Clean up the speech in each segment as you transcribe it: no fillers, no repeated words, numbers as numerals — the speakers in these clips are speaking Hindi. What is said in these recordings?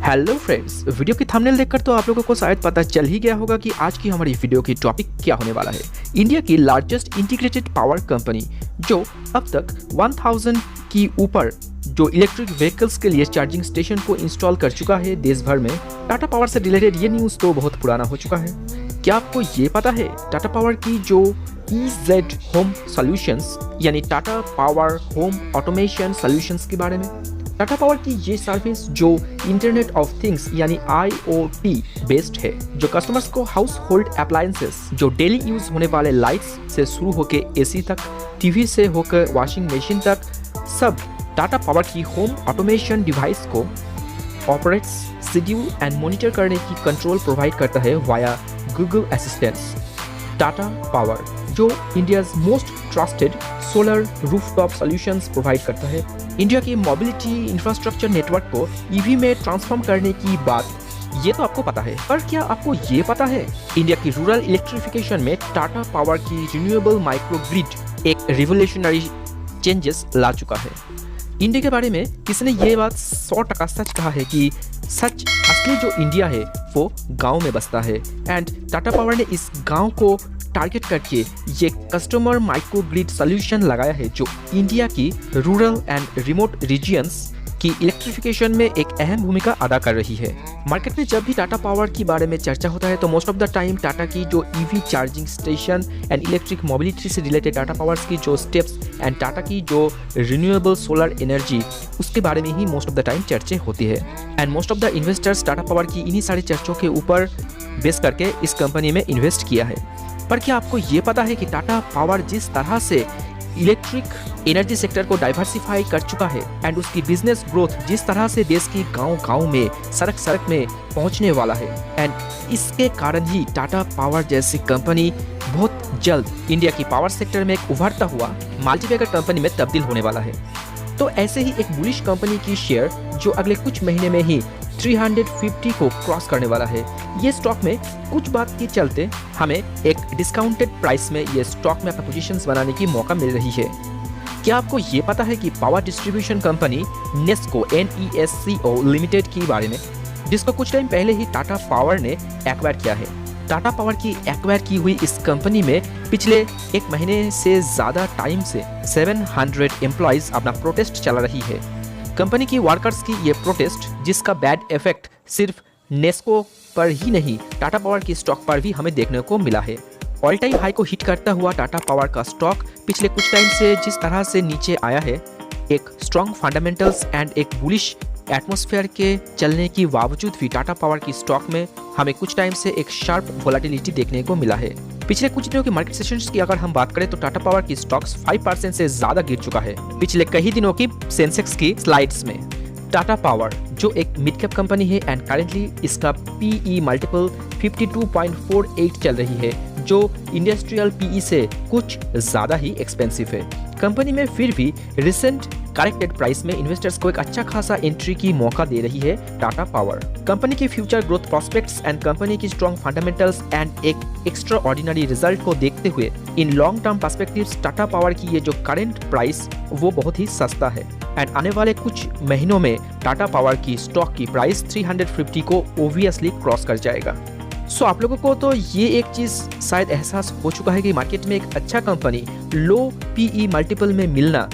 हेलो फ्रेंड्स, वीडियो की थंबनेल देखकर तो आप लोगों को शायद पता चल ही गया होगा कि आज की हमारी वीडियो की टॉपिक क्या होने वाला है। इंडिया की लार्जेस्ट इंटीग्रेटेड पावर कंपनी जो अब तक 1000 की ऊपर जो इलेक्ट्रिक व्हीकल्स के लिए चार्जिंग स्टेशन को इंस्टॉल कर चुका है देश भर में। टाटा पावर से रिलेटेड ये न्यूज़ तो बहुत पुराना हो चुका है। क्या आपको ये पता है टाटा पावर की जो EZ होम सॉल्यूशंस यानी Tata power home automation solutions के बारे में? टाटा पावर की ये सर्विस जो इंटरनेट ऑफ थिंग्स यानी IoT बेस्ड है, जो कस्टमर्स को हाउस होल्ड अप्लायंसेस जो डेली यूज होने वाले लाइट्स से शुरू होकर AC तक, टीवी से होकर वॉशिंग मशीन तक, सब टाटा पावर की होम ऑटोमेशन डिवाइस को ऑपरेट्स, शेड्यूल एंड मॉनिटर करने की कंट्रोल प्रोवाइड करता है via Google assistants. Tata Power जो India's most trusted solar rooftop solutions provide करता है। इंडिया की मोबिलिटी इंफ्रास्ट्रक्चर नेटवर्क को EV में ट्रांसफॉर्म करने की बात ये तो आपको पता है, पर क्या आपको ये पता है इंडिया की रूरल इलेक्ट्रिफिकेशन में टाटा पावर की रिन्यूएबल माइक्रोग्रिड एक रिवोल्यूशनरी चेंजेस ला चुका है। इंडिया के बारे में किसी ने ये बात 100% सच कहा है कि सच असली जो इंडिया है वो गांव में बसता है, एंड टाटा पावर ने इस गांव को टारगेट करके ये कस्टमर माइक्रोग्रिड सॉल्यूशन लगाया है जो इंडिया की रूरल एंड रिमोट रीजियंस की इलेक्ट्रिफिकेशन में एक अहम भूमिका अदा कर रही है। मार्केट में जब भी टाटा पावर के बारे में चर्चा होता है तो most of the time Tata की जो EV charging station and electric mobility से रिलेटेड टाटा पावर्स की जो स्टेप्स एंड टाटा की जो रिन्यूएबल सोलर एनर्जी उसके बारे में ही मोस्ट ऑफ द टाइम चर्चे होती है, and most of the investors Tata Power की इन्हीं सारी चर्चों के ऊपर बेस करके इस कंपनी में इन्वेस्ट किया है। पर क्या आपको ये पता है कि टाटा पावर जिस तरह से इलेक्ट्रिक एनर्जी सेक्टर को डाइवर्सिफाई कर चुका है एंड उसकी बिजनेस ग्रोथ जिस तरह से देश की गांव-गांव में सड़क में पहुंचने वाला है, एंड इसके कारण ही टाटा पावर जैसी कंपनी बहुत जल्द इंडिया की पावर सेक्टर में एक उभरता हुआ मल्टीबैगर कंपनी में तब्दील होने वाला है। तो ऐसे ही एक बुलिश कंपनी की शेयर जो अगले कुछ महीने में ही 350 को क्रॉस करने वाला है, ये स्टॉक में कुछ बात के चलते हमें एक डिस्काउंटेड प्राइस में ये स्टॉक में अपना पोजीशंस बनाने की मौका मिल रही है। क्या आपको ये पता है कि power distribution company Nesco NESCO limited के बारे में, जिसको कुछ टाइम पहले ही टाटा पावर ने एक्वायर किया है। टाटा पावर की एक्वायर की हुई इस कंपनी में पिछले एक महीने से ज़्यादा टाइम से 700 एम्प्लॉयज़ अपना प्रोटेस्ट चला रही है। कंपनी की वर्कर्स की ये प्रोटेस्ट जिसका बैड इफेक्ट सिर्फ नेस्को पर ही नहीं टाटा पावर की स्टॉक पर भी हमें देखने को मिला है। ऑल टाइम हाई को हिट करता हुआ टाटा पावर का स्टॉक पिछले कुछ टाइम से जिस तरह से नीचे आया है, एक स्ट्रॉन्ग फंडामेंटल्स एंड एक बुलिश एटमॉस्फेयर के चलने के बावजूद भी टाटा पावर की स्टॉक में हमें कुछ टाइम से एक शार्प वोलेटिलिटी देखने को मिला है। पिछले कुछ दिनों की मार्केट सेशंस की अगर हम बात करें तो टाटा पावर की स्टॉक्स 5% से ज्यादा गिर चुका है पिछले कई दिनों की सेंसेक्स की स्लाइड्स में। टाटा पावर जो एक मिड कैप कंपनी है एंड करेंटली इसका PE मल्टीपल 52.48 चल रही है, जो इंडस्ट्रियल PE से कुछ ज्यादा ही एक्सपेंसिव है। कंपनी में फिर भी रिसेंट करेक्टेड प्राइस में इन्वेस्टर्स को एक अच्छा खासा एंट्री की मौका दे रही है टाटा पावर। कंपनी की future growth prospects and company की स्ट्रॉन्ग फंडामेंटल्स एंड एक एक्स्ट्रा ऑर्डिनरी रिजल्ट को देखते हुए in long term perspectives Tata Power की ये जो करंट प्राइस वो बहुत ही सस्ता है, एंड आने वाले कुछ महीनों में टाटा पावर की स्टॉक की प्राइस 350 को ओब्वियसली क्रॉस कर जाएगा। सो आप लोगों को तो ये एक चीज़ शायद एहसास हो चुका है कि मार्केट में एक अच्छा कंपनी लो PE मल्टीपल में मिलना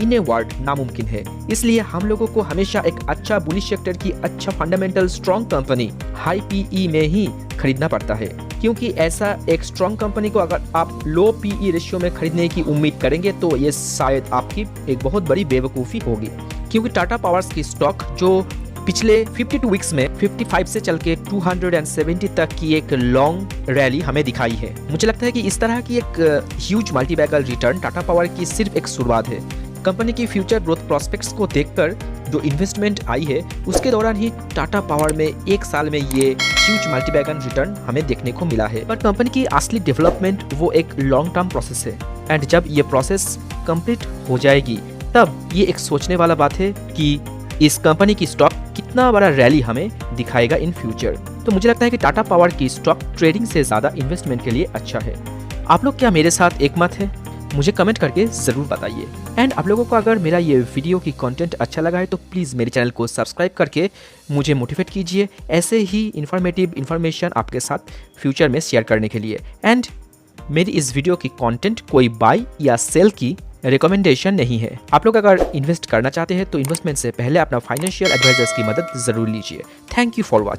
इन ए वर्ड नामुमकिन है। इसलिए हम लोगों को हमेशा एक अच्छा बुलिश सेक्टर की अच्छा fundamental strong company high PE में ही खरीदना पड़ता है, क्योंकि ऐसा एक स्ट्रॉन्ग कंपनी को अगर आप लो PE रेशियो में खरीदने की उम्मीद करेंगे तो ये शायद आपकी एक बहुत बड़ी बेवकूफ़ी होगी, क्योंकि टाटा पावर्स की स्टॉक जो पिछले 52 वीक्स में 55 से चल के 270 तक की एक लॉन्ग रैली हमें दिखाई है। मुझे लगता है कि इस तरह की एक huge multibagger return Tata Power की सिर्फ एक शुरुआत है। कंपनी की फ्यूचर ग्रोथ प्रोस्पेक्ट्स को देखकर जो इन्वेस्टमेंट आई है उसके दौरान ही टाटा पावर में एक साल में ये ह्यूज मल्टीबैगर रिटर्न हमें देखने को मिला है। पर कंपनी की असली डेवलपमेंट वो एक लॉन्ग टर्म प्रोसेस है, एंड जब ये प्रोसेस कंप्लीट हो जाएगी तब ये एक सोचने वाला बात है कि इस कंपनी की स्टॉक कितना बड़ा रैली हमें दिखाएगा इन फ्यूचर। तो मुझे लगता है कि टाटा पावर की स्टॉक ट्रेडिंग से ज़्यादा इन्वेस्टमेंट के लिए अच्छा है। आप लोग क्या मेरे साथ एक मत है? मुझे कमेंट करके ज़रूर बताइए। एंड आप लोगों को अगर मेरा ये वीडियो की कंटेंट अच्छा लगा है तो प्लीज़ मेरे चैनल को सब्सक्राइब करके मुझे मोटिवेट कीजिए ऐसे ही इन्फॉर्मेटिव इन्फॉर्मेशन आपके साथ फ्यूचर में शेयर करने के लिए। एंड मेरी इस वीडियो की कंटेंट कोई बाय या सेल की रिकमेंडेशन नहीं है। आप लोग अगर इन्वेस्ट करना चाहते हैं तो इन्वेस्टमेंट से पहले अपना फाइनेंशियल एडवाइजर्स की मदद ज़रूर लीजिए। Thank you for watching.